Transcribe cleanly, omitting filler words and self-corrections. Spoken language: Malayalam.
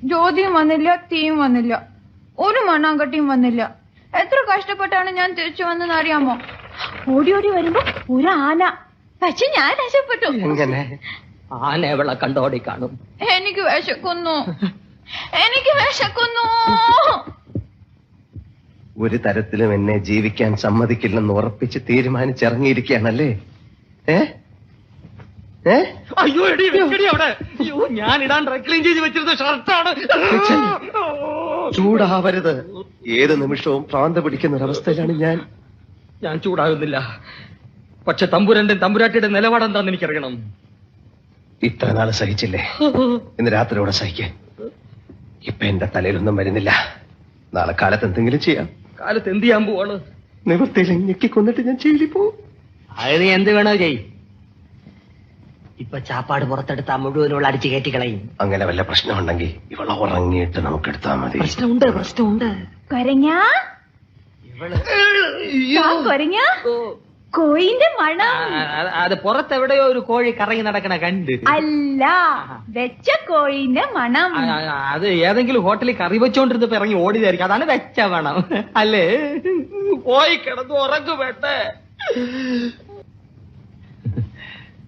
ജ്യോതിയും വന്നില്ല, തീയും വന്നില്ല, ഒരു മണ്ണാങ്കട്ടിയും വന്നില്ല. എത്ര കഷ്ടപ്പെട്ടാണ് ഞാൻ തിരിച്ചു വന്നെന്ന് അറിയാമോ? ഓടി ഓടി വരുമ്പോ ഒരു ആന. പക്ഷെ ഞാൻ രക്ഷപ്പെട്ടു. ആന എവളെ കണ്ടോടി കാണും. എനിക്ക് വിശക്കുന്നു, എനിക്ക് വിശക്കുന്നു. ഒരു തരത്തിലും എന്നെ ജീവിക്കാൻ സമ്മതിക്കില്ലെന്ന് ഉറപ്പിച്ച് തീരുമാനിച്ചിറങ്ങിയിരിക്കുകയാണല്ലേ? അയ്യോ എടി അവിടെ. അയ്യോ ഞാൻ ഇടാൻ ക്ലീൻ ചെയ്ത് വെച്ചിരുന്ന ഷർട്ടാണ്. ചൂടാവരുത്. ഏത് നിമിഷവും ഭ്രാന്ത് പിടിക്കുന്ന ഒരവസ്ഥയിലാണ് ഞാൻ. ഞാൻ ചൂടാകുന്നില്ല. പക്ഷെ തമ്പുരാട്ടിയുടെ നിലപാടെന്താന്ന് എനിക്കറിയണം. ഇത്ര നാള് സഹിച്ചില്ലേ, ഇന്ന് രാത്രിയോടെ സഹിക്കേ. ഇപ്പൊ എന്റെ തലയിലൊന്നും വരുന്നില്ല. നാളെ കാലത്ത് എന്തെങ്കിലും ചെയ്യാം. കാലത്ത് എന്ത് ചെയ്യാൻ പോവാണ്? നിവൃത്തിയിൽ ഞെക്കിക്കൊന്നിട്ട് ഞാൻ ജയിലിൽ പോവും. അതിന് എന്ത് വേണോ ചെയ്. ഇപ്പൊ ചാപ്പാട് പുറത്തെടുത്താ മുഴുവനുള്ള അടിച്ചു കയറ്റിക്കളയും. അങ്ങനെ വല്ല പ്രശ്നമുണ്ടെങ്കിൽ ഇവളെ ഉറങ്ങിയിട്ട് നമുക്കെടുത്താൽ മതി. പ്രശ്നമുണ്ട്. കൊരങ്ങാ, കൊരങ്ങാ, കോഴിന്റെ മണം. അത് പുറത്തെവിടെയോ ഒരു കോഴി കറങ്ങി നടക്കണ കണ്ട്. അല്ല, വെച്ച കോഴിന്റെ മണം. അത് ഏതെങ്കിലും ഹോട്ടലിൽ കറി വെച്ചോണ്ടിരുന്നപ്പോ ഇറങ്ങി ഓടിയതായിരിക്കും. അതാണ് വെച്ച മണം അല്ലേ? പോയി കിടന്നു ഉറങ്ങു വേണ്ടേ.